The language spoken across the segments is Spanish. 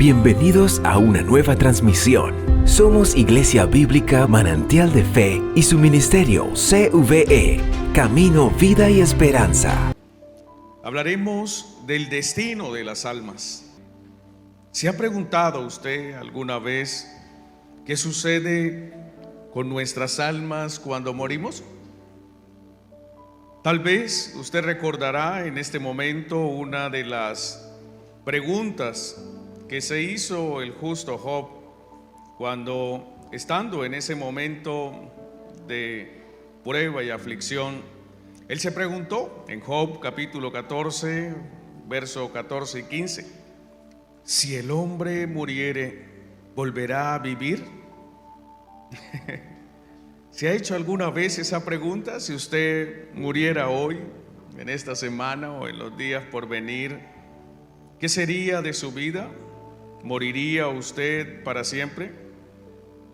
Bienvenidos a una nueva transmisión. Somos Iglesia Bíblica Manantial de Fe y su ministerio CVE, Camino, Vida y Esperanza. Hablaremos del destino de las almas. ¿Se ha preguntado usted alguna vez qué sucede con nuestras almas cuando morimos? Tal vez usted recordará en este momento una de las preguntas que se hizo el justo Job cuando, estando en ese momento de prueba y aflicción, él se preguntó en Job capítulo 14, verso 14 y 15, si el hombre muriere, ¿volverá a vivir? ¿Se ha hecho alguna vez esa pregunta? Si usted muriera hoy, en esta semana o en los días por venir, ¿qué sería de su vida? ¿Moriría usted para siempre?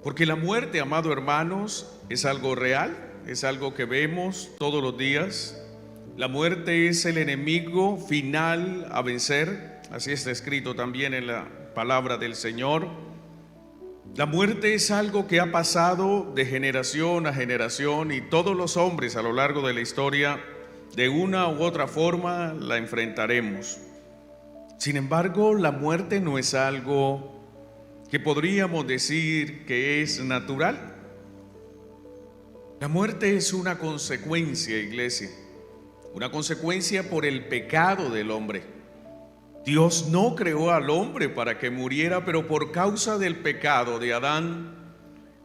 Porque la muerte, amados hermanos, es algo real, es algo que vemos todos los días. La muerte es el enemigo final a vencer, así está escrito también en la palabra del Señor. La muerte es algo que ha pasado de generación a generación y todos los hombres a lo largo de la historia, de una u otra forma, la enfrentaremos. Sin embargo, la muerte no es algo que podríamos decir que es natural. La muerte es una consecuencia, iglesia, una consecuencia por el pecado del hombre. Dios no creó al hombre para que muriera, pero por causa del pecado de Adán,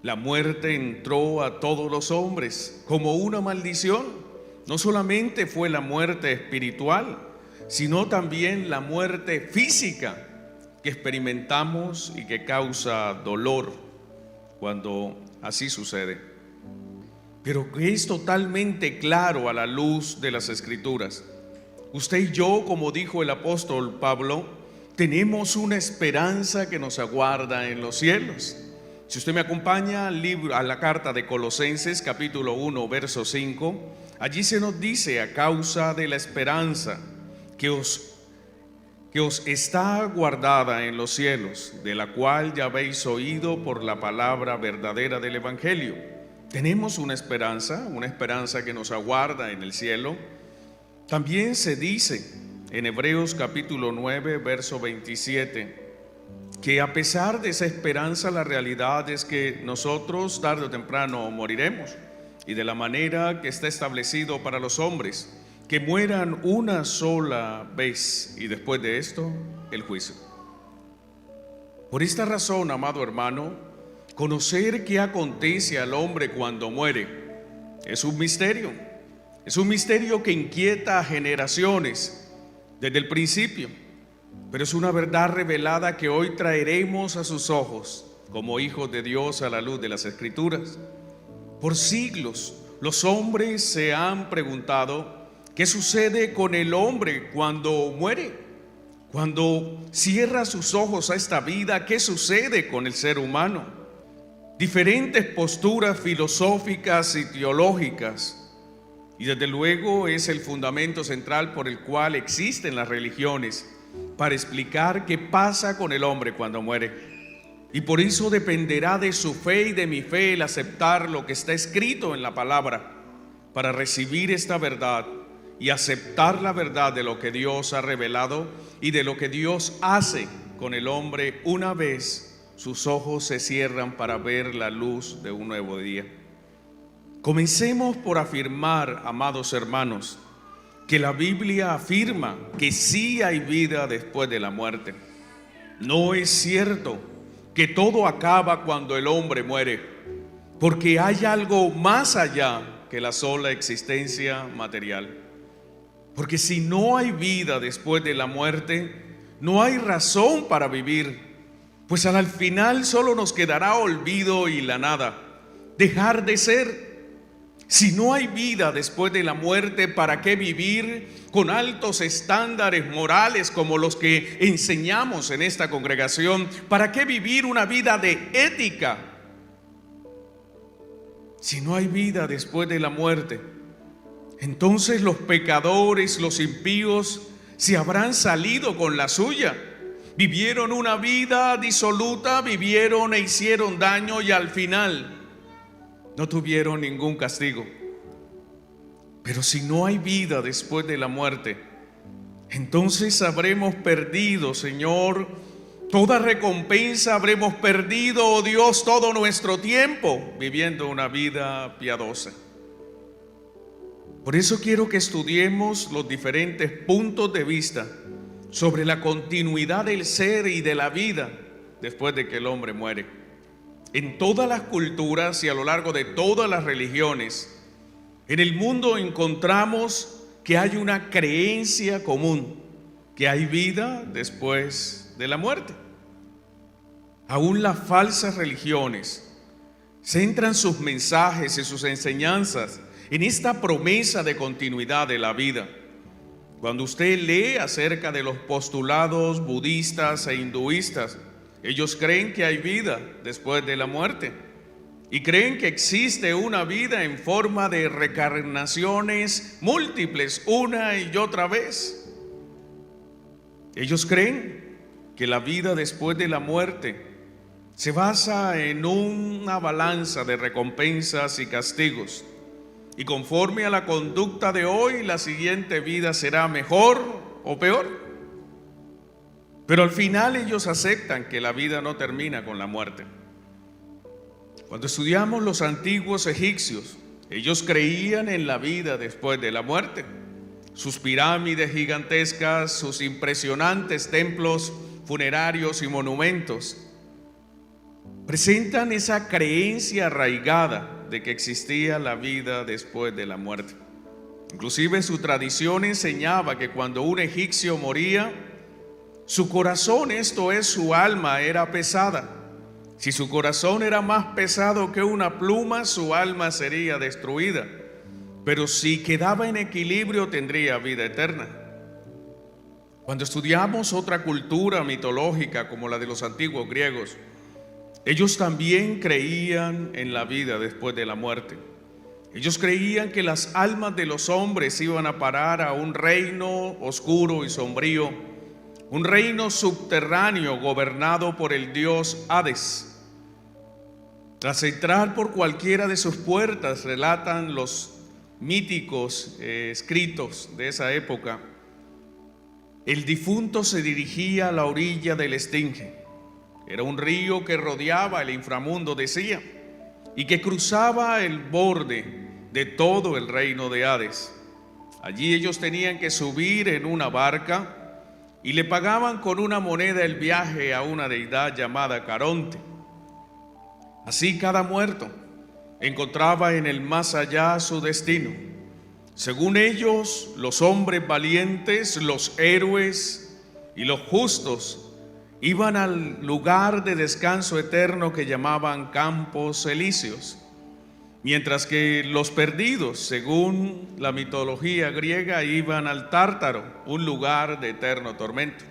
la muerte entró a todos los hombres como una maldición. No solamente fue la muerte espiritual, sino también la muerte física que experimentamos y que causa dolor cuando así sucede. Pero que es totalmente claro a la luz de las Escrituras. Usted y yo, como dijo el apóstol Pablo, tenemos una esperanza que nos aguarda en los cielos. Si usted me acompaña a la carta de Colosenses, capítulo 1, verso 5, allí se nos dice, a causa de la esperanza que os está guardada en los cielos, de la cual ya habéis oído por la palabra verdadera del Evangelio. Tenemos una esperanza que nos aguarda en el cielo. También se dice en Hebreos capítulo 9, verso 27, que a pesar de esa esperanza, la realidad es que nosotros tarde o temprano moriremos, y de la manera que está establecido para los hombres, que mueran una sola vez y después de esto, el juicio. Por esta razón, amado hermano, conocer qué acontece al hombre cuando muere es un misterio. Es un misterio que inquieta a generaciones desde el principio, pero es una verdad revelada que hoy traeremos a sus ojos como hijos de Dios a la luz de las Escrituras. Por siglos, los hombres se han preguntado ¿qué sucede con el hombre cuando muere? Cuando cierra sus ojos a esta vida, ¿qué sucede con el ser humano? Diferentes posturas filosóficas y teológicas, y desde luego es el fundamento central por el cual existen las religiones, para explicar qué pasa con el hombre cuando muere. Y por eso dependerá de su fe y de mi fe el aceptar lo que está escrito en la palabra, para recibir esta verdad y aceptar la verdad de lo que Dios ha revelado y de lo que Dios hace con el hombre una vez sus ojos se cierran para ver la luz de un nuevo día. Comencemos por afirmar, amados hermanos, que la Biblia afirma que sí hay vida después de la muerte. No es cierto que todo acaba cuando el hombre muere, porque hay algo más allá que la sola existencia material. Porque si no hay vida después de la muerte, no hay razón para vivir, pues al final solo nos quedará olvido y la nada, dejar de ser. Si no hay vida después de la muerte, ¿para qué vivir con altos estándares morales como los que enseñamos en esta congregación? ¿Para qué vivir una vida de ética? Si no hay vida después de la muerte, entonces los pecadores, los impíos, se habrán salido con la suya. Vivieron una vida disoluta, vivieron e hicieron daño y al final no tuvieron ningún castigo. Pero si no hay vida después de la muerte, entonces habremos perdido, Señor, toda recompensa, habremos perdido, oh Dios, todo nuestro tiempo viviendo una vida piadosa. Por eso quiero que estudiemos los diferentes puntos de vista sobre la continuidad del ser y de la vida después de que el hombre muere. En todas las culturas y a lo largo de todas las religiones, en el mundo encontramos que hay una creencia común, que hay vida después de la muerte. Aún las falsas religiones centran sus mensajes y sus enseñanzas en esta promesa de continuidad de la vida. Cuando usted lee acerca de los postulados budistas e hinduistas, ellos creen que hay vida después de la muerte y creen que existe una vida en forma de reencarnaciones múltiples una y otra vez. Ellos creen que la vida después de la muerte se basa en una balanza de recompensas y castigos. Y conforme a la conducta de hoy, la siguiente vida será mejor o peor. Pero al final ellos aceptan que la vida no termina con la muerte. Cuando estudiamos los antiguos egipcios, ellos creían en la vida después de la muerte. Sus pirámides gigantescas, sus impresionantes templos funerarios y monumentos presentan esa creencia arraigada de que existía la vida después de la muerte. Inclusive su tradición enseñaba que cuando un egipcio moría, su corazón, esto es su alma, era pesada. Si su corazón era más pesado que una pluma, su alma sería destruida. Pero si quedaba en equilibrio, tendría vida eterna. Cuando estudiamos otra cultura mitológica como la de los antiguos griegos, ellos también creían en la vida después de la muerte. Ellos creían que las almas de los hombres iban a parar a un reino oscuro y sombrío, un reino subterráneo gobernado por el dios Hades. Tras entrar por cualquiera de sus puertas, relatan los míticos escritos de esa época, el difunto se dirigía a la orilla del Esfinge. Era un río que rodeaba el inframundo, decía, y que cruzaba el borde de todo el reino de Hades. Allí ellos tenían que subir en una barca y le pagaban con una moneda el viaje a una deidad llamada Caronte. Así cada muerto encontraba en el más allá su destino. Según ellos, los hombres valientes, los héroes y los justos iban al lugar de descanso eterno que llamaban Campos Elíseos, mientras que los perdidos, según la mitología griega, iban al Tártaro, un lugar de eterno tormento.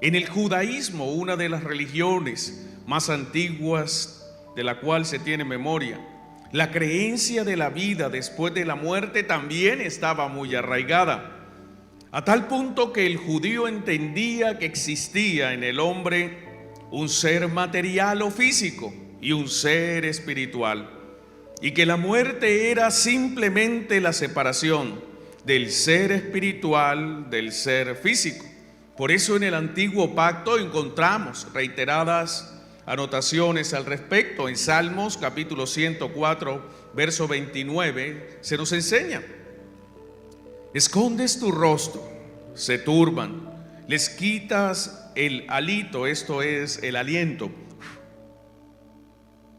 En el judaísmo, una de las religiones más antiguas de la cual se tiene memoria, la creencia de la vida después de la muerte también estaba muy arraigada, a tal punto que el judío entendía que existía en el hombre un ser material o físico y un ser espiritual, y que la muerte era simplemente la separación del ser espiritual del ser físico. Por eso en el antiguo pacto encontramos reiteradas anotaciones al respecto. En Salmos capítulo 104, verso 29, se nos enseña: escondes tu rostro, se turban, les quitas el hálito, esto es el aliento,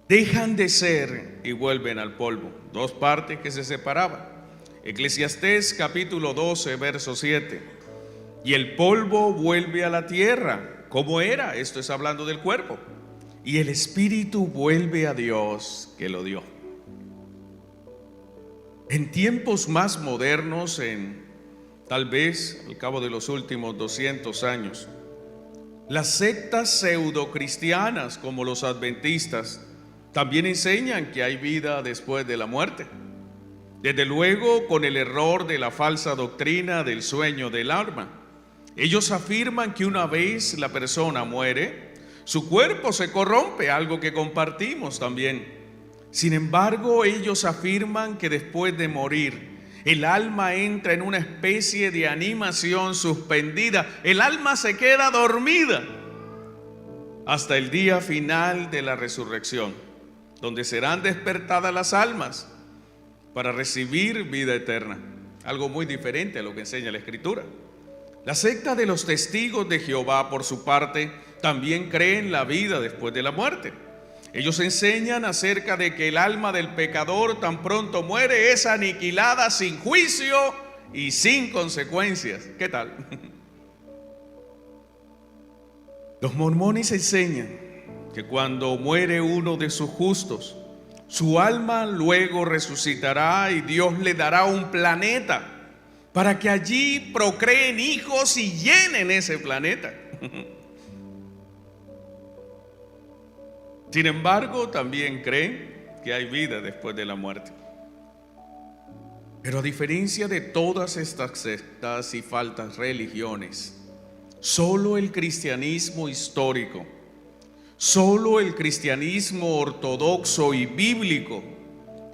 dejan de ser y vuelven al polvo. Dos partes que se separaban. Eclesiastés capítulo 12, verso 7. Y el polvo vuelve a la tierra, como era, esto es hablando del cuerpo, y el espíritu vuelve a Dios que lo dio. En tiempos más modernos, tal vez al cabo de los últimos 200 años, las sectas pseudocristianas como los adventistas también enseñan que hay vida después de la muerte. Desde luego con el error de la falsa doctrina del sueño del alma. Ellos afirman que una vez la persona muere, su cuerpo se corrompe, algo que compartimos también. Sin embargo, ellos afirman que después de morir, el alma entra en una especie de animación suspendida. El alma se queda dormida hasta el día final de la resurrección, donde serán despertadas las almas para recibir vida eterna. Algo muy diferente a lo que enseña la Escritura. La secta de los testigos de Jehová, por su parte, también cree en la vida después de la muerte. Ellos enseñan acerca de que el alma del pecador tan pronto muere es aniquilada sin juicio y sin consecuencias. ¿Qué tal? Los mormones enseñan que cuando muere uno de sus justos, su alma luego resucitará y Dios le dará un planeta para que allí procreen hijos y llenen ese planeta. Sin embargo, también creen que hay vida después de la muerte. Pero a diferencia de todas estas sectas y falsas religiones, solo el cristianismo histórico, solo el cristianismo ortodoxo y bíblico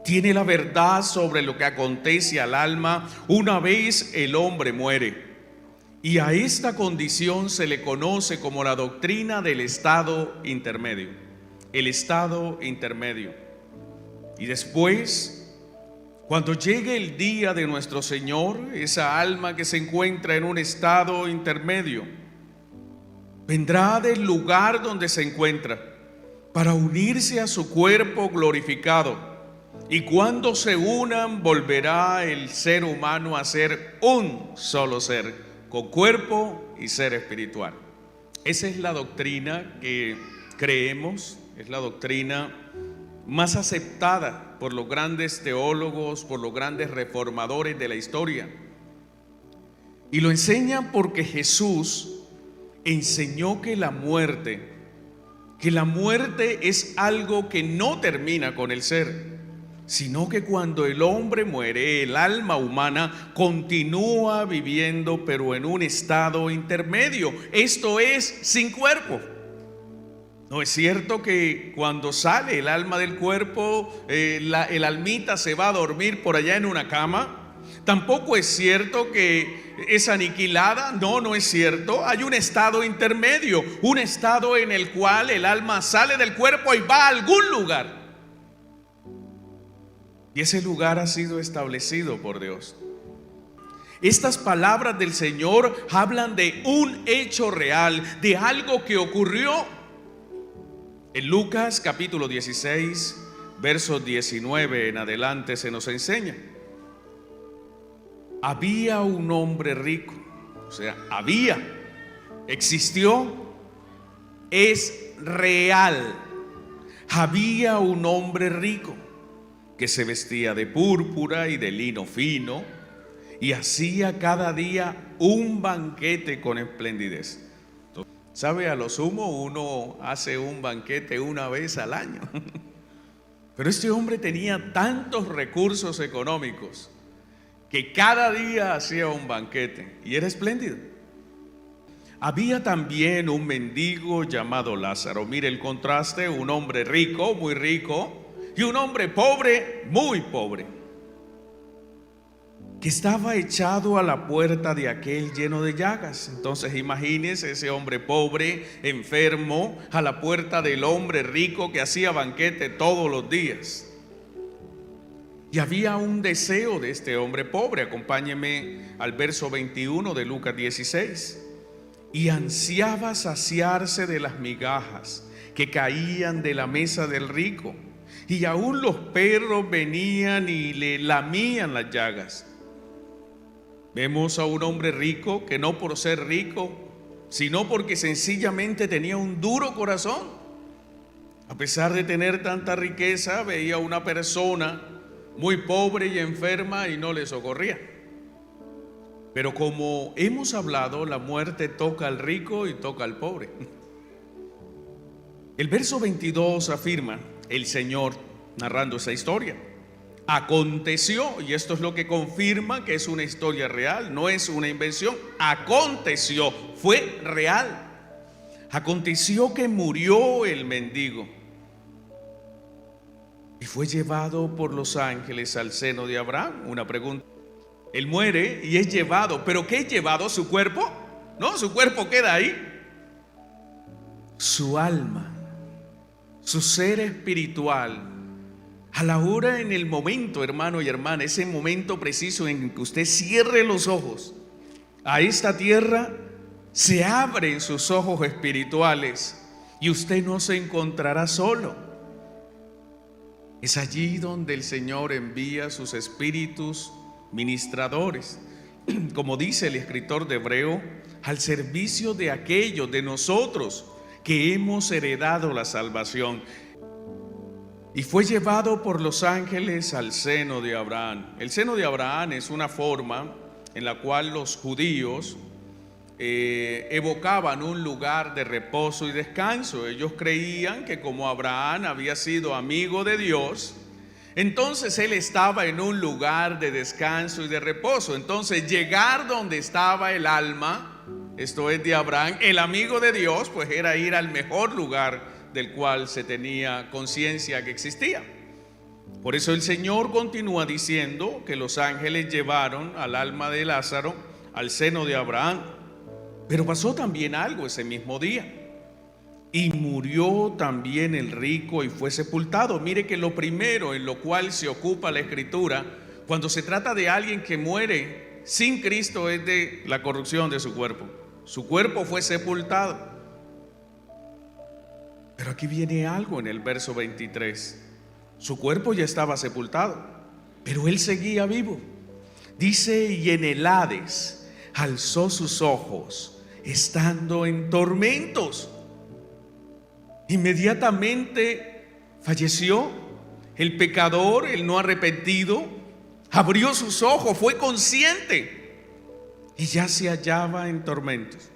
tiene la verdad sobre lo que acontece al alma una vez el hombre muere. Y a esta condición se le conoce como la doctrina del estado intermedio. El estado intermedio. Y después, cuando llegue el día de nuestro Señor, esa alma que se encuentra en un estado intermedio vendrá del lugar donde se encuentra para unirse a su cuerpo glorificado. Y cuando se unan, volverá el ser humano a ser un solo ser, con cuerpo y ser espiritual. Esa es la doctrina que creemos, es la doctrina más aceptada por los grandes teólogos, por los grandes reformadores de la historia. Y lo enseñan porque Jesús enseñó que la muerte es algo que no termina con el ser, sino que cuando el hombre muere, el alma humana continúa viviendo, pero en un estado intermedio, esto es, sin cuerpo. ¿No es cierto que cuando sale el alma del cuerpo, el almita se va a dormir por allá en una cama? Tampoco es cierto que es aniquilada. No es cierto. Hay un estado intermedio, un estado en el cual el alma sale del cuerpo y va a algún lugar. Y ese lugar ha sido establecido por Dios. Estas palabras del Señor hablan de un hecho real, de algo que ocurrió. En Lucas capítulo 16, versos 19 en adelante se nos enseña. Había un hombre rico, existió, es real. Había un hombre rico que se vestía de púrpura y de lino fino y hacía cada día un banquete con esplendidez. ¿Sabe? A lo sumo uno hace un banquete una vez al año. Pero este hombre tenía tantos recursos económicos que cada día hacía un banquete y era espléndido. Había también un mendigo llamado Lázaro. Mire el contraste, un hombre rico, muy rico, y un hombre pobre, muy pobre, que estaba echado a la puerta de aquel lleno de llagas. Entonces imagínese ese hombre pobre, enfermo, a la puerta del hombre rico que hacía banquete todos los días. Y había un deseo de este hombre pobre. Acompáñeme al verso 21 de Lucas 16. Y ansiaba saciarse de las migajas que caían de la mesa del rico, y aún los perros venían y le lamían las llagas. Vemos a un hombre rico que no por ser rico, sino porque sencillamente tenía un duro corazón. A pesar de tener tanta riqueza, veía a una persona muy pobre y enferma y no le socorría. Pero como hemos hablado, la muerte toca al rico y toca al pobre. El verso 22 afirma el Señor narrando esa historia: aconteció, y esto es lo que confirma que es una historia real, no es una invención. Aconteció, fue real. Aconteció que murió el mendigo y fue llevado por los ángeles al seno de Abraham. Una pregunta: él muere y es llevado, ¿pero qué es llevado? ¿Su cuerpo? No, su cuerpo queda ahí. Su alma, su ser espiritual, a la hora, en el momento, hermano y hermana, ese momento preciso en que usted cierre los ojos a esta tierra, se abren sus ojos espirituales y usted no se encontrará solo. Es allí donde el Señor envía sus espíritus ministradores, como dice el escritor de Hebreo, al servicio de aquellos de nosotros que hemos heredado la salvación. Y fue llevado por los ángeles al seno de Abraham. El seno de Abraham es una forma en la cual los judíos evocaban un lugar de reposo y descanso. Ellos creían que como Abraham había sido amigo de Dios, entonces él estaba en un lugar de descanso y de reposo. Entonces llegar donde estaba el alma, esto es de Abraham, el amigo de Dios, pues era ir al mejor lugar del cual se tenía conciencia que existía. Por eso el Señor continúa diciendo que los ángeles llevaron al alma de Lázaro al seno de Abraham. Pero pasó también algo ese mismo día. Y murió también el rico y fue sepultado. Mire que lo primero en lo cual se ocupa la Escritura, cuando se trata de alguien que muere sin Cristo, es de la corrupción de su cuerpo. Su cuerpo fue sepultado. Pero aquí viene algo en el verso 23. Su cuerpo ya estaba sepultado, pero él seguía vivo. Dice: y en el Hades alzó sus ojos, estando en tormentos. Inmediatamente falleció el pecador, el no arrepentido. Abrió sus ojos, fue consciente y ya se hallaba en tormentos.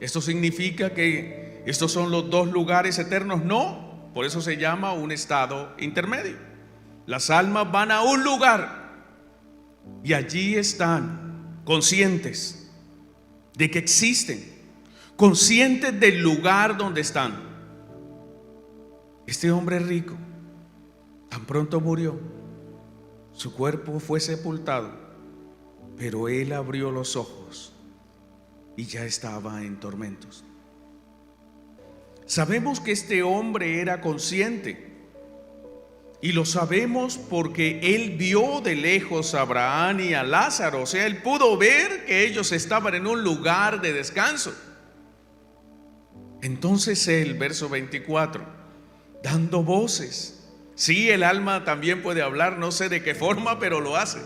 ¿Esto significa que estos son los dos lugares eternos? No, por eso se llama un estado intermedio. Las almas van a un lugar y allí están conscientes de que existen, conscientes del lugar donde están. Este hombre rico tan pronto murió, su cuerpo fue sepultado, pero él abrió los ojos y ya estaba en tormentos. Sabemos que este hombre era consciente, y lo sabemos porque él vio de lejos a Abraham y a Lázaro. O sea, él pudo ver que ellos estaban en un lugar de descanso. Entonces él, verso 24, dando voces. Sí, el alma también puede hablar, no sé de qué forma, pero lo hace.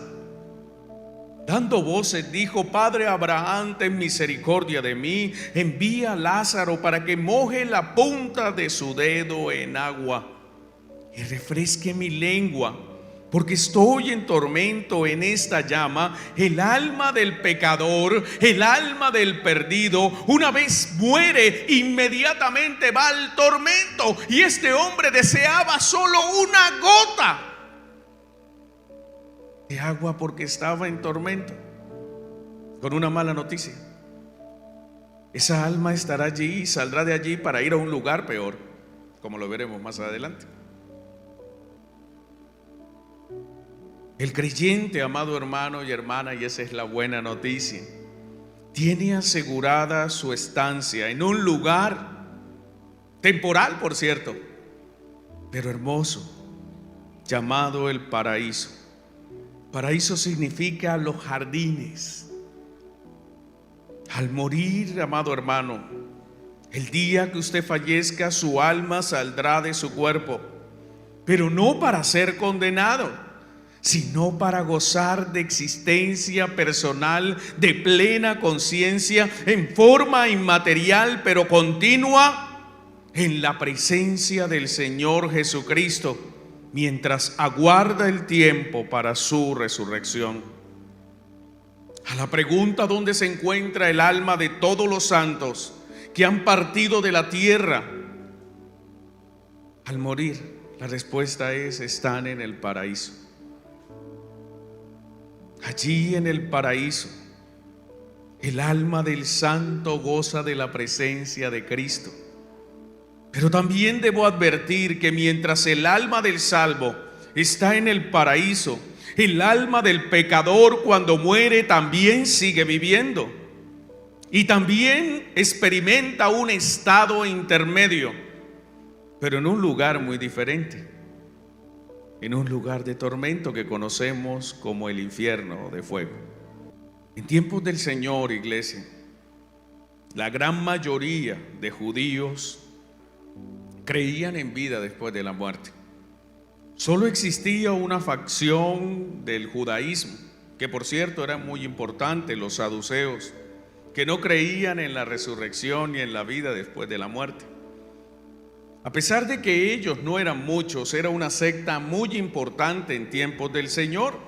Dando voces dijo: Padre Abraham, ten misericordia de mí, envía a Lázaro para que moje la punta de su dedo en agua y refresque mi lengua, porque estoy en tormento en esta llama. El alma del pecador, el alma del perdido, una vez muere, inmediatamente va al tormento. Y este hombre deseaba solo una gota de agua porque estaba en tormento, con una mala noticia: esa alma estará allí y saldrá de allí para ir a un lugar peor, como lo veremos más adelante. El creyente, amado hermano y hermana, y esa es la buena noticia, tiene asegurada su estancia en un lugar temporal, por cierto, pero hermoso, llamado el paraíso. Paraíso significa los jardines. Al morir, amado hermano, el día que usted fallezca, su alma saldrá de su cuerpo, pero no para ser condenado, sino para gozar de existencia personal, de plena conciencia, en forma inmaterial pero continua, en la presencia del Señor Jesucristo, mientras aguarda el tiempo para su resurrección. A la pregunta: ¿dónde se encuentra el alma de todos los santos que han partido de la tierra? Al morir, La respuesta es: están en el paraíso. Allí en el paraíso, el alma del santo goza de la presencia de Cristo. Pero también debo advertir que mientras el alma del salvo está en el paraíso, el alma del pecador cuando muere también sigue viviendo y también experimenta un estado intermedio, pero en un lugar muy diferente, en un lugar de tormento que conocemos como el infierno de fuego. En tiempos del Señor, iglesia, la gran mayoría de judíos creían en vida después de la muerte. Solo existía una facción del judaísmo, que por cierto era muy importante, los saduceos, que no creían en la resurrección ni en la vida después de la muerte. A pesar de que ellos no eran muchos, era una secta muy importante en tiempos del Señor,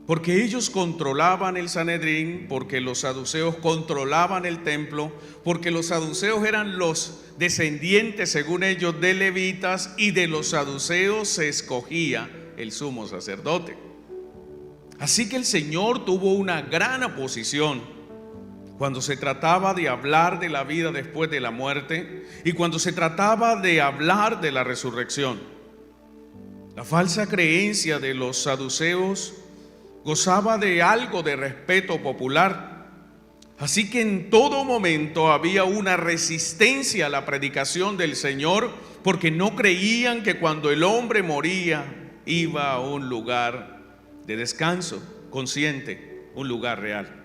porque ellos controlaban el Sanedrín, porque los saduceos controlaban el templo, porque los saduceos eran los descendientes, según ellos, de levitas, y de los saduceos se escogía el sumo sacerdote. Así que el Señor tuvo una gran oposición cuando se trataba de hablar de la vida después de la muerte y cuando se trataba de hablar de la resurrección. La falsa creencia de los saduceos gozaba de algo de respeto popular, así que en todo momento había una resistencia a la predicación del Señor, porque no creían que cuando el hombre moría iba a un lugar de descanso consciente, un lugar real.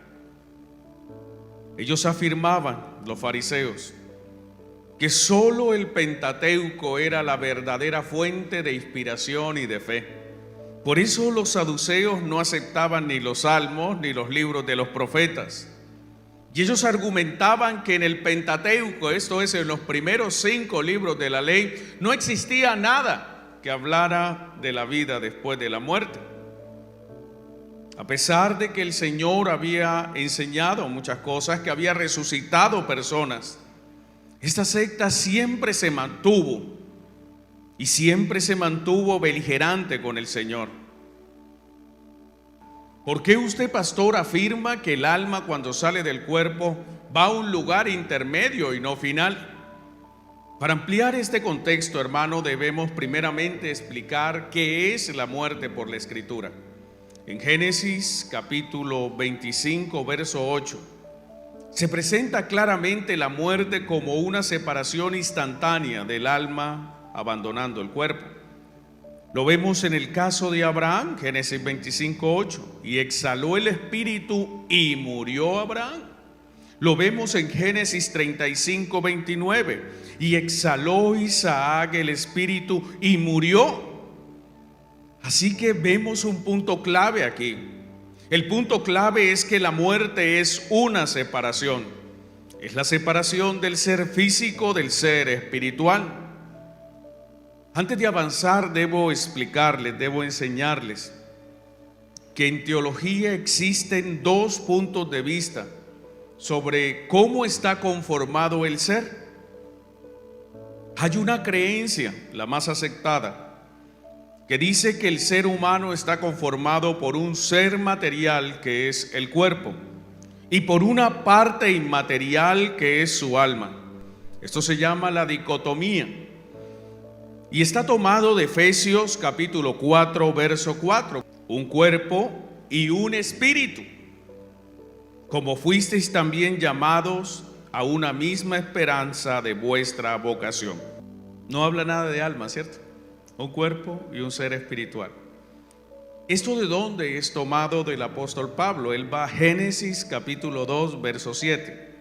Ellos afirmaban, los fariseos, que solo el Pentateuco era la verdadera fuente de inspiración y de fe. Por eso los saduceos no aceptaban ni los salmos ni los libros de los profetas. Y ellos argumentaban que en el Pentateuco, esto es, en los primeros 5 libros de la ley, no existía nada que hablara de la vida después de la muerte. A pesar de que el Señor había enseñado muchas cosas, que había resucitado personas, esta secta siempre se mantuvo y siempre se mantuvo beligerante con el Señor. ¿Por qué usted, pastor, afirma que el alma cuando sale del cuerpo va a un lugar intermedio y no final? Para ampliar este contexto, hermano, debemos primeramente explicar qué es la muerte por la Escritura. En Génesis capítulo 25, verso 8, se presenta claramente la muerte como una separación instantánea del alma abandonando el cuerpo. Lo vemos en el caso de Abraham, Génesis 25:8, y exhaló el espíritu y murió Abraham. Lo vemos en Génesis 35:29, y exhaló Isaac el espíritu y murió. Así que vemos un punto clave aquí. El punto clave es que la muerte es una separación. Es la separación del ser físico del ser espiritual. Antes de avanzar, debo explicarles, debo enseñarles que en teología existen 2 puntos de vista sobre cómo está conformado el ser. Hay una creencia, la más aceptada, que dice que el ser humano está conformado por un ser material que es el cuerpo y por una parte inmaterial que es su alma. Esto se llama la dicotomía. Y está tomado de Efesios capítulo 4, verso 4. Un cuerpo y un espíritu, como fuisteis también llamados a una misma esperanza de vuestra vocación. No habla nada de alma, ¿cierto? Un cuerpo y un ser espiritual. ¿Esto de dónde es tomado del apóstol Pablo? Él va a Génesis capítulo 2, verso 7.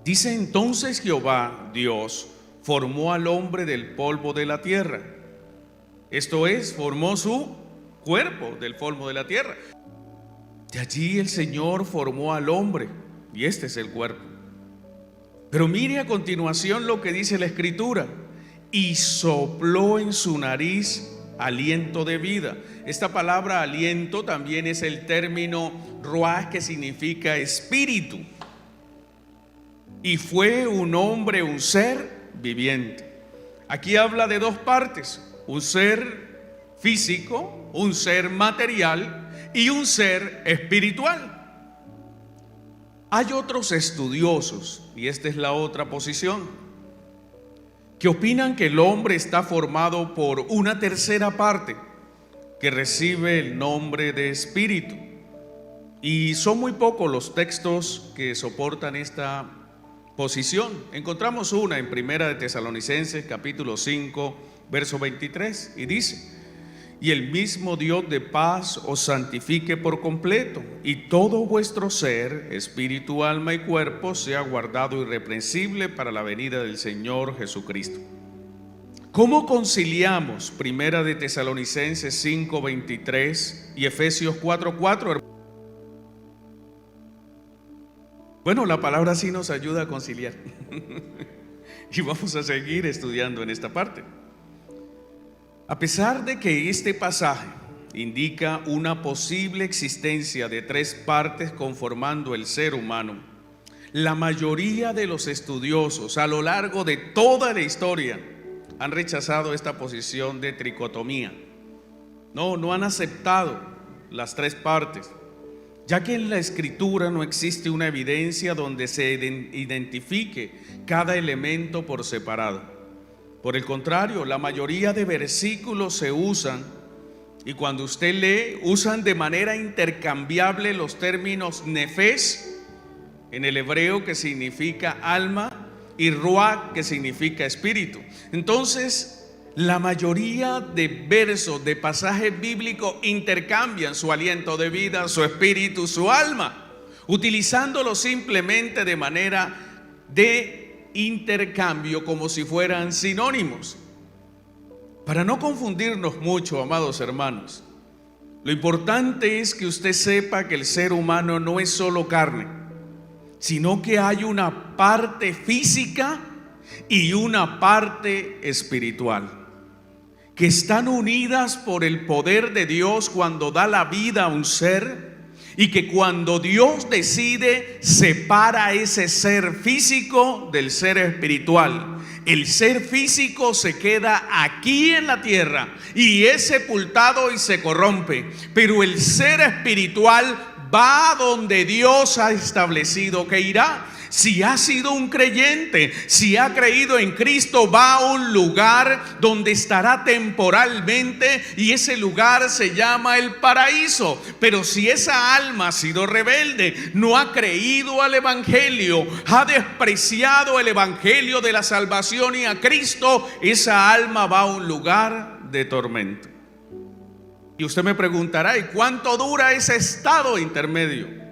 Dice: entonces Jehová, Dios, formó al hombre del polvo de la tierra. Esto es, formó su cuerpo del polvo de la tierra. De allí el Señor formó al hombre, y este es el cuerpo. Pero mire a continuación lo que dice la Escritura: y sopló en su nariz aliento de vida. Esta palabra aliento también es el término ruach, que significa espíritu. Y fue un hombre, un ser viviente. Aquí habla de dos partes: un ser físico, un ser material y un ser espiritual. Hay otros estudiosos, y esta es la otra posición, que opinan que el hombre está formado por una tercera parte que recibe el nombre de espíritu. Y son muy pocos los textos que soportan esta posición. Encontramos una en Primera de Tesalonicenses capítulo 5 verso 23 y dice: y el mismo Dios de paz os santifique por completo, y todo vuestro ser, espíritu, alma y cuerpo sea guardado irreprensible para la venida del Señor Jesucristo. ¿Cómo conciliamos Primera de Tesalonicenses 5 23 y Efesios 4 4? Bueno, la palabra sí nos ayuda a conciliar. Y vamos a seguir estudiando en esta parte. A pesar de que este pasaje indica una posible existencia de tres partes conformando el ser humano, la mayoría de los estudiosos a lo largo de toda la historia han rechazado esta posición de tricotomía. No han aceptado las tres partes, ya que en la Escritura no existe una evidencia donde se identifique cada elemento por separado. Por el contrario, la mayoría de versículos se usan, y cuando usted lee, usan de manera intercambiable los términos nefesh en el hebreo, que significa alma, y ruach, que significa espíritu. Entonces, la mayoría de versos, de pasajes bíblicos, intercambian su aliento de vida, su espíritu, su alma, utilizándolo simplemente de manera de intercambio, como si fueran sinónimos. Para no confundirnos mucho, amados hermanos, lo importante es que usted sepa que el ser humano no es solo carne, sino que hay una parte física y una parte espiritual, que están unidas por el poder de Dios cuando da la vida a un ser, y que cuando Dios decide, separa ese ser físico del ser espiritual. El ser físico se queda aquí en la tierra y es sepultado y se corrompe, pero el ser espiritual va donde Dios ha establecido que irá. Si ha sido un creyente, si ha creído en Cristo, va a un lugar donde estará temporalmente, y ese lugar se llama el paraíso. Pero si esa alma ha sido rebelde, no ha creído al Evangelio, ha despreciado el Evangelio de la salvación y a Cristo, esa alma va a un lugar de tormento. Y usted me preguntará: ¿y cuánto dura ese estado intermedio?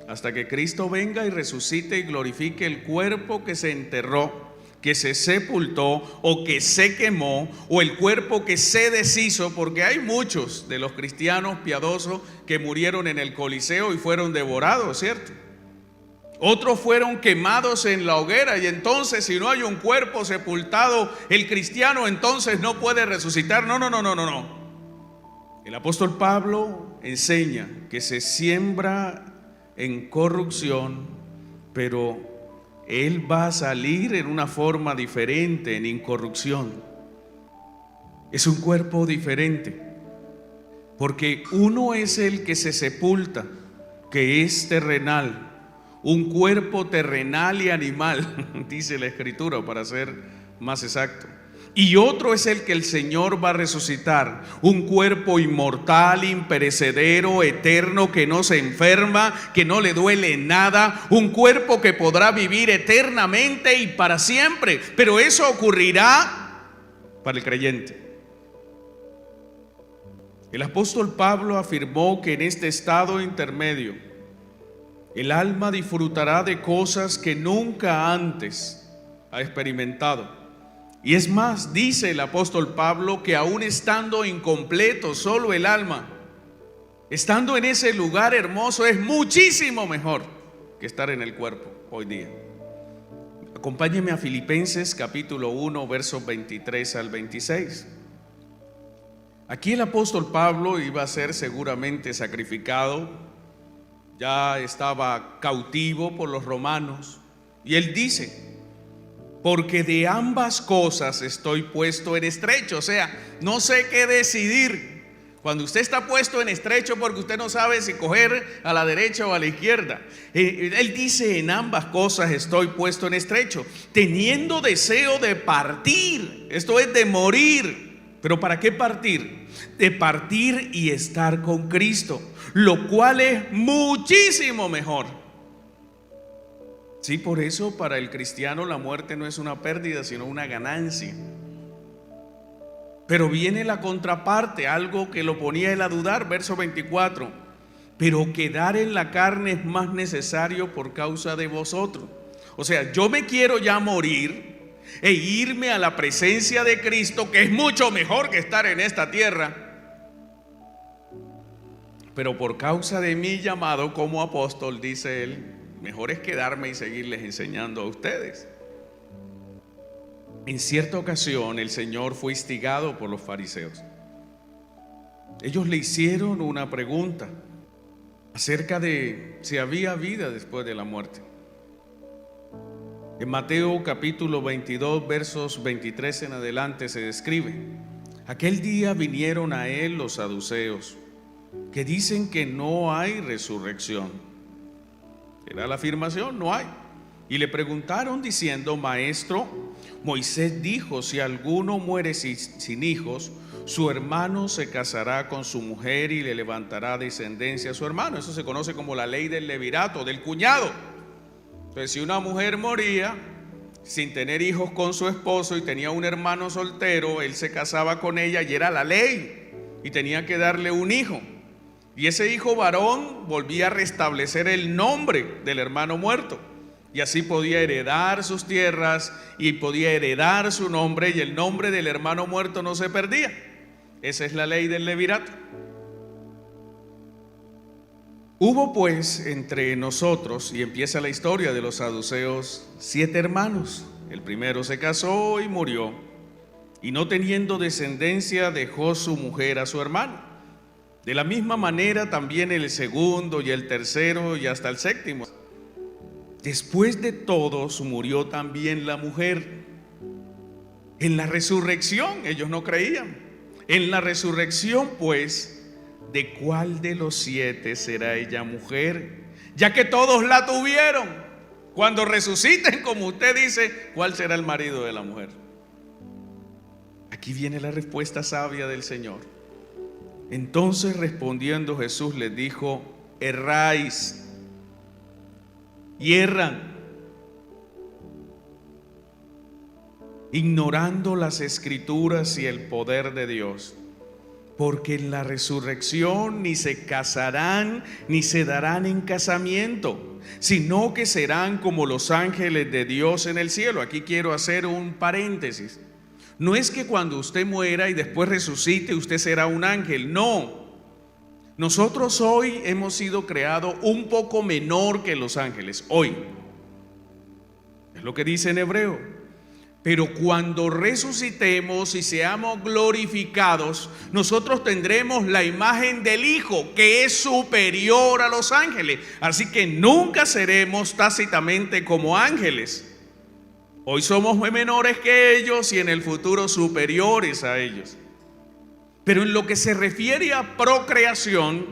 Hasta que Cristo venga y resucite y glorifique el cuerpo que se enterró, que se sepultó o que se quemó, o el cuerpo que se deshizo, porque hay muchos de los cristianos piadosos que murieron en el Coliseo y fueron devorados, ¿cierto? Otros fueron quemados en la hoguera, y entonces, si no hay un cuerpo sepultado, el cristiano entonces no puede resucitar. No. El apóstol Pablo enseña que se siembra en corrupción, pero él va a salir en una forma diferente, en incorrupción. Es un cuerpo diferente, porque uno es el que se sepulta, que es terrenal, un cuerpo terrenal y animal, dice la Escritura, para ser más exacto. Y otro es el que el Señor va a resucitar, un cuerpo inmortal, imperecedero, eterno, que no se enferma, que no le duele nada, un cuerpo que podrá vivir eternamente y para siempre. Pero eso ocurrirá para el creyente. El apóstol Pablo afirmó que en este estado intermedio el alma disfrutará de cosas que nunca antes ha experimentado. Y es más, dice el apóstol Pablo, que aún estando incompleto, solo el alma, estando en ese lugar hermoso, es muchísimo mejor que estar en el cuerpo hoy día. Acompáñeme a Filipenses capítulo 1, versos 23 al 26. Aquí el apóstol Pablo iba a ser seguramente sacrificado, ya estaba cautivo por los romanos, y él dice: porque de ambas cosas estoy puesto en estrecho. O sea, no sé qué decidir. Cuando usted está puesto en estrecho porque usted no sabe si coger a la derecha o a la izquierda. Él dice: en ambas cosas estoy puesto en estrecho, teniendo deseo de partir, esto es de morir. ¿Pero para qué partir? De partir y estar con Cristo, lo cual es muchísimo mejor. Sí, por eso para el cristiano la muerte no es una pérdida, sino una ganancia. Pero viene la contraparte, algo que lo ponía él a dudar, verso 24. Pero quedar en la carne es más necesario por causa de vosotros. O sea, yo me quiero ya morir e irme a la presencia de Cristo, que es mucho mejor que estar en esta tierra. Pero por causa de mi llamado como apóstol, dice él, mejor es quedarme y seguirles enseñando a ustedes. En cierta ocasión el Señor fue instigado por los fariseos. Ellos le hicieron una pregunta acerca de si había vida después de la muerte. En Mateo capítulo 22 versos 23 en adelante se describe: aquel día vinieron a él los saduceos, que dicen que no hay resurrección. Era la afirmación: no hay. Y le preguntaron diciendo: Maestro, Moisés dijo, si alguno muere sin hijos, su hermano se casará con su mujer y le levantará descendencia a su hermano. Eso se conoce como la ley del levirato, del cuñado. Entonces, si una mujer moría sin tener hijos con su esposo y tenía un hermano soltero, él se casaba con ella y era la ley, y tenía que darle un hijo. Y ese hijo varón volvía a restablecer el nombre del hermano muerto. Y así podía heredar sus tierras y podía heredar su nombre, y el nombre del hermano muerto no se perdía. Esa es la ley del levirato. Hubo pues entre nosotros, y empieza la historia de los saduceos, 7 hermanos. El primero se casó y murió, y no teniendo descendencia dejó su mujer a su hermano. De la misma manera también el segundo y el tercero y hasta el séptimo. Después de todos murió también la mujer. En la resurrección ellos no creían. En la resurrección, pues, ¿de cuál de los 7 será ella mujer? Ya que todos la tuvieron. Cuando resuciten, como usted dice, ¿cuál será el marido de la mujer? Aquí viene la respuesta sabia del Señor. Entonces respondiendo Jesús les dijo: erráis y erran, ignorando las Escrituras y el poder de Dios, porque en la resurrección ni se casarán ni se darán en casamiento, sino que serán como los ángeles de Dios en el cielo. Aquí quiero hacer un paréntesis. No es que cuando usted muera y después resucite usted será un ángel, no. Nosotros hoy hemos sido creados un poco menor que los ángeles, hoy. Es lo que dice en Hebreo. Pero cuando resucitemos y seamos glorificados, nosotros tendremos la imagen del Hijo, que es superior a los ángeles. Así que nunca seremos tácitamente como ángeles. Hoy somos menores que ellos y en el futuro superiores a ellos. Pero en lo que se refiere a procreación,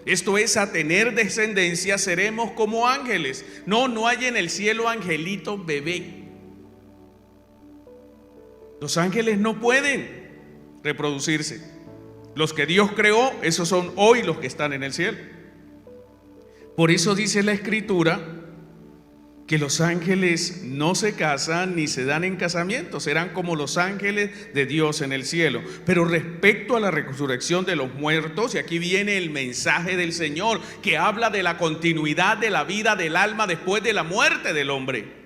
esto es a tener descendencia, seremos como ángeles. No hay en el cielo angelito bebé. Los ángeles no pueden reproducirse. Los que Dios creó, esos son hoy los que están en el cielo. Por eso dice la Escritura que los ángeles no se casan ni se dan en casamiento, serán como los ángeles de Dios en el cielo. Pero respecto a la resurrección de los muertos, y aquí viene el mensaje del Señor, que habla de la continuidad de la vida del alma después de la muerte del hombre.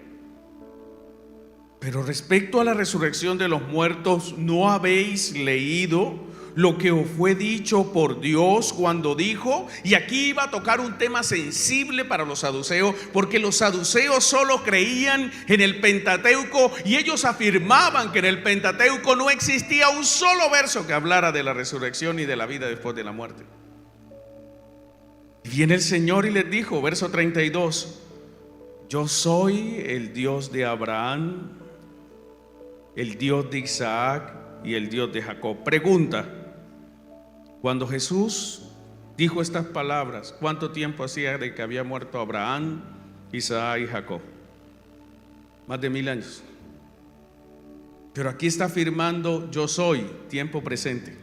Pero respecto a la resurrección de los muertos, ¿no habéis leído lo que os fue dicho por Dios cuando dijo? Y aquí iba a tocar un tema sensible para los saduceos, porque los saduceos solo creían en el Pentateuco y ellos afirmaban que en el Pentateuco no existía un solo verso que hablara de la resurrección y de la vida después de la muerte. Y viene el Señor y les dijo, verso 32: yo soy el Dios de Abraham, el Dios de Isaac y el Dios de Jacob. Pregunta: cuando Jesús dijo estas palabras, ¿cuánto tiempo hacía de que había muerto Abraham, Isaac y Jacob? Más de 1000 años. Pero aquí está afirmando: yo soy, tiempo presente.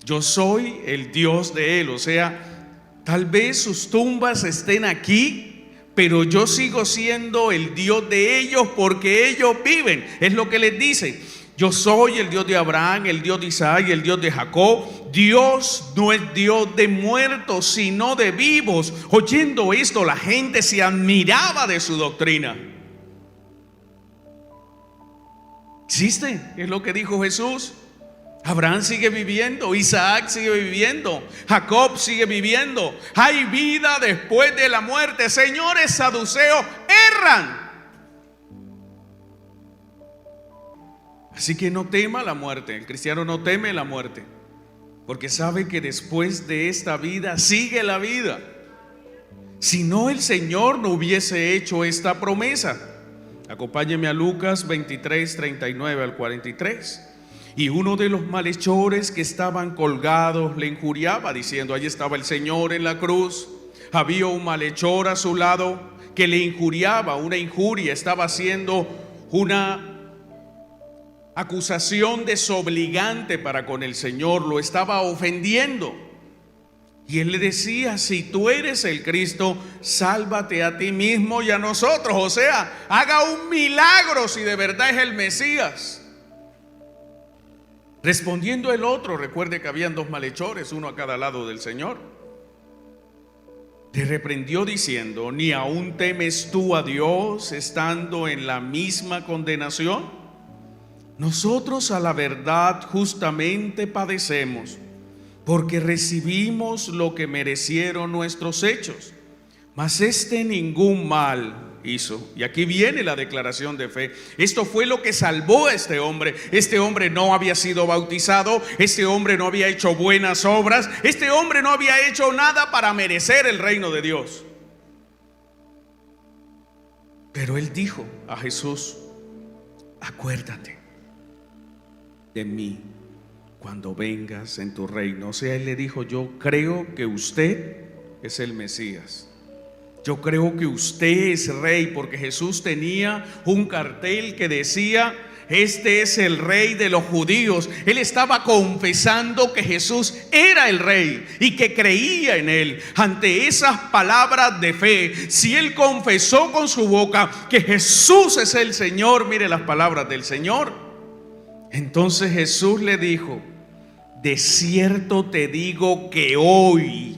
Yo soy el Dios de él. O sea, tal vez sus tumbas estén aquí, pero yo sigo siendo el Dios de ellos porque ellos viven. Es lo que les dice: yo soy el Dios de Abraham, el Dios de Isaac y el Dios de Jacob. Dios no es Dios de muertos, sino de vivos. Oyendo esto, la gente se admiraba de su doctrina. ¿Existe? Es lo que dijo Jesús. Abraham sigue viviendo, Isaac sigue viviendo, Jacob sigue viviendo. Hay vida después de la muerte. Señores saduceos, erran. Así que no tema la muerte. El cristiano no teme la muerte, porque sabe que después de esta vida sigue la vida. Si no, el Señor no hubiese hecho esta promesa. Acompáñeme a Lucas 23, 39 al 43. Y uno de los malhechores que estaban colgados le injuriaba, diciendo: allí estaba el Señor en la cruz. Había un malhechor a su lado que le injuriaba, una injuria. Estaba haciendo una acusación desobligante para con el Señor. Lo estaba ofendiendo. Y él le decía: si tú eres el Cristo, sálvate a ti mismo y a nosotros. O sea, haga un milagro si de verdad es el Mesías. Respondiendo el otro, recuerde que habían 2 malhechores, uno a cada lado del Señor, le reprendió diciendo: ¿ni aún temes tú a Dios estando en la misma condenación? Nosotros a la verdad justamente padecemos, porque recibimos lo que merecieron nuestros hechos, mas este ningún mal hizo. Y aquí viene la declaración de fe. Esto fue lo que salvó a este hombre. Este hombre no había sido bautizado, este hombre no había hecho buenas obras, este hombre no había hecho nada para merecer el reino de Dios. Pero él dijo a Jesús: acuérdate de mí cuando vengas en tu reino. O sea, él le dijo: yo creo que usted es el Mesías. Yo creo que usted es rey, porque Jesús tenía un cartel que decía: este es el rey de los judíos. Él estaba confesando que Jesús era el rey y que creía en él. Ante esas palabras de fe, si él confesó con su boca que Jesús es el Señor, mire las palabras del Señor, entonces Jesús le dijo: de cierto te digo que hoy.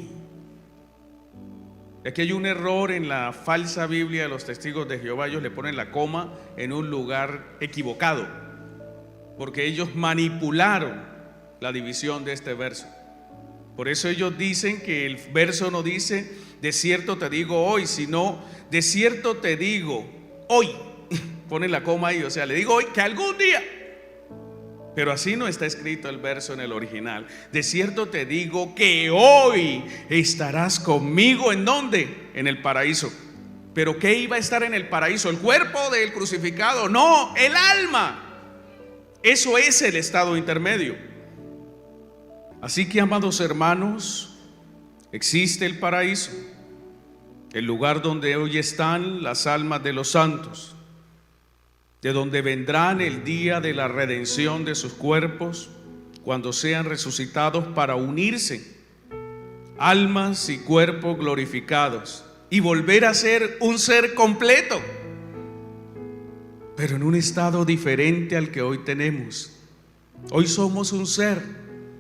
Aquí hay un error en la falsa Biblia de los testigos de Jehová. Ellos le ponen la coma en un lugar equivocado, porque ellos manipularon la división de este verso. Por eso ellos dicen que el verso no dice de cierto te digo hoy, sino de cierto te digo hoy. Ponen la coma ahí, o sea, le digo hoy que algún día. Pero así no está escrito el verso en el original. De cierto te digo que hoy estarás conmigo. ¿En dónde? En el paraíso. ¿Pero qué iba a estar en el paraíso? ¿El cuerpo del crucificado? No, el alma. Eso es el estado intermedio. Así que, amados hermanos, existe el paraíso, el lugar donde hoy están las almas de los santos, de donde vendrán el día de la redención de sus cuerpos, cuando sean resucitados para unirse, almas y cuerpos glorificados, y volver a ser un ser completo, pero en un estado diferente al que hoy tenemos. Hoy somos un ser,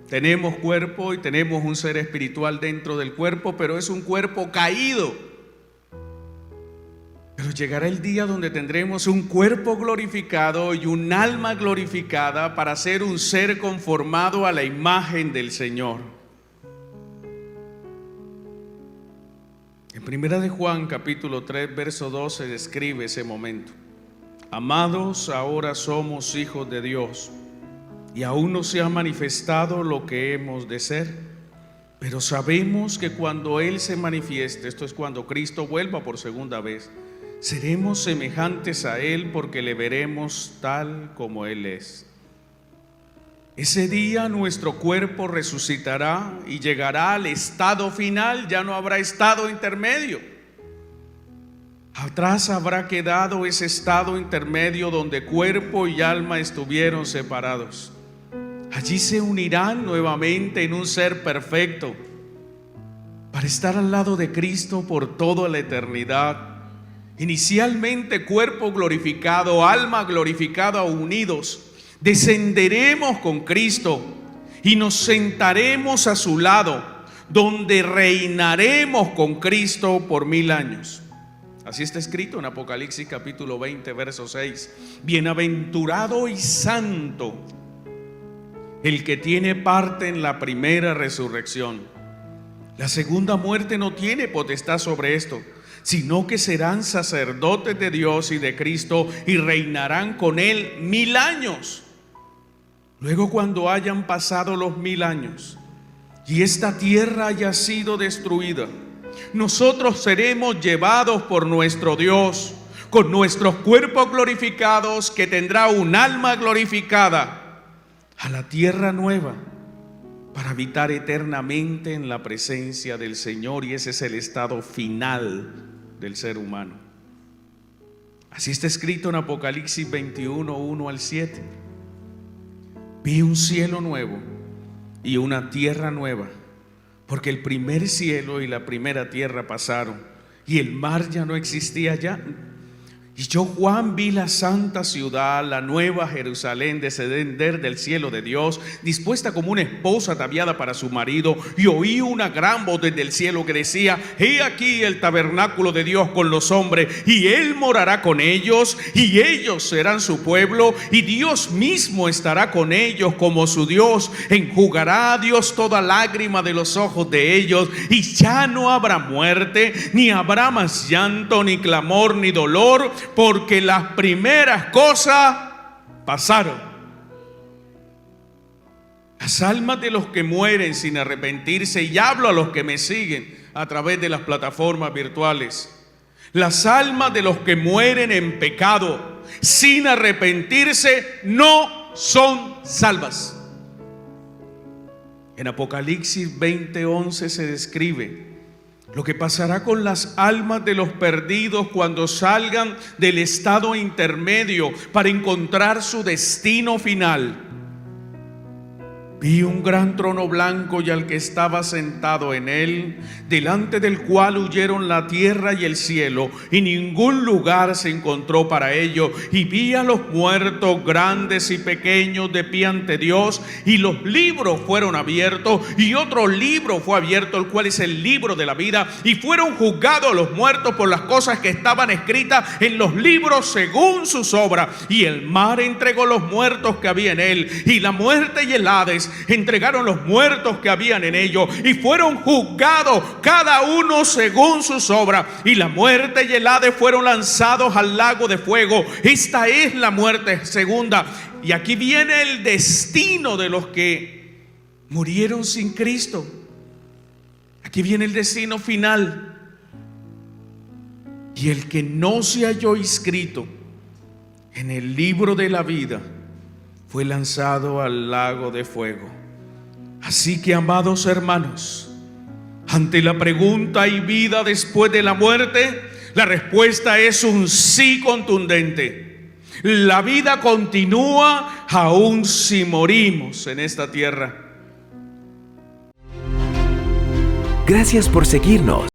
tenemos cuerpo y tenemos un ser espiritual dentro del cuerpo, pero es un cuerpo caído. Pero llegará el día donde tendremos un cuerpo glorificado y un alma glorificada para ser un ser conformado a la imagen del Señor. En 1 de Juan capítulo 3 verso 12 describe ese momento. Amados, ahora somos hijos de Dios y aún no se ha manifestado lo que hemos de ser, pero sabemos que cuando Él se manifieste, esto es cuando Cristo vuelva por segunda vez, seremos semejantes a Él porque le veremos tal como Él es. Ese día nuestro cuerpo resucitará y llegará al estado final, ya no habrá estado intermedio. Atrás habrá quedado ese estado intermedio donde cuerpo y alma estuvieron separados. Allí se unirán nuevamente en un ser perfecto para estar al lado de Cristo por toda la eternidad. Inicialmente cuerpo glorificado, alma glorificada, unidos. Descenderemos con Cristo y nos sentaremos a su lado, donde reinaremos con Cristo por 1000 años. Así está escrito en Apocalipsis capítulo 20, verso 6. Bienaventurado y santo el que tiene parte en la primera resurrección. La segunda muerte no tiene potestad sobre esto, sino que serán sacerdotes de Dios y de Cristo y reinarán con Él 1000 años. Luego, cuando hayan pasado los 1000 años y esta tierra haya sido destruida, nosotros seremos llevados por nuestro Dios con nuestros cuerpos glorificados, que tendrá un alma glorificada, a la tierra nueva, para habitar eternamente en la presencia del Señor. Y ese es el estado final del ser humano. Así está escrito en Apocalipsis 21, 1 al 7. Vi un cielo nuevo y una tierra nueva, porque el primer cielo y la primera tierra pasaron, y el mar ya no existía ya. Y yo, Juan, vi la santa ciudad, la nueva Jerusalén, descender del cielo de Dios, dispuesta como una esposa ataviada para su marido. Y oí una gran voz desde el cielo que decía: he aquí el tabernáculo de Dios con los hombres, y Él morará con ellos, y ellos serán su pueblo, y Dios mismo estará con ellos como su Dios. Enjugará a Dios toda lágrima de los ojos de ellos, y ya no habrá muerte, ni habrá más llanto, ni clamor, ni dolor, porque las primeras cosas pasaron. Las almas de los que mueren sin arrepentirse, y hablo a los que me siguen a través de las plataformas virtuales, las almas de los que mueren en pecado sin arrepentirse no son salvas. En Apocalipsis 20:11 se describe lo que pasará con las almas de los perdidos cuando salgan del estado intermedio para encontrar su destino final. Vi un gran trono blanco y al que estaba sentado en él, delante del cual huyeron la tierra y el cielo, y ningún lugar se encontró para ello. Y vi a los muertos, grandes y pequeños, de pie ante Dios, y los libros fueron abiertos, y otro libro fue abierto, el cual es el libro de la vida, y fueron juzgados los muertos por las cosas que estaban escritas en los libros según sus obras. Y el mar entregó los muertos que había en él, y la muerte y el Hades entregaron los muertos que habían en ellos, y fueron juzgados cada uno según sus obras. Y la muerte y el Hades fueron lanzados al lago de fuego. Esta es la muerte segunda. Y aquí viene el destino de los que murieron sin Cristo. Aquí viene el destino final. Y el que no se halló inscrito en el libro de la vida fue lanzado al lago de fuego. Así que, amados hermanos, ante la pregunta: ¿hay vida después de la muerte?, la respuesta es un sí contundente. La vida continúa aún si morimos en esta tierra. Gracias por seguirnos.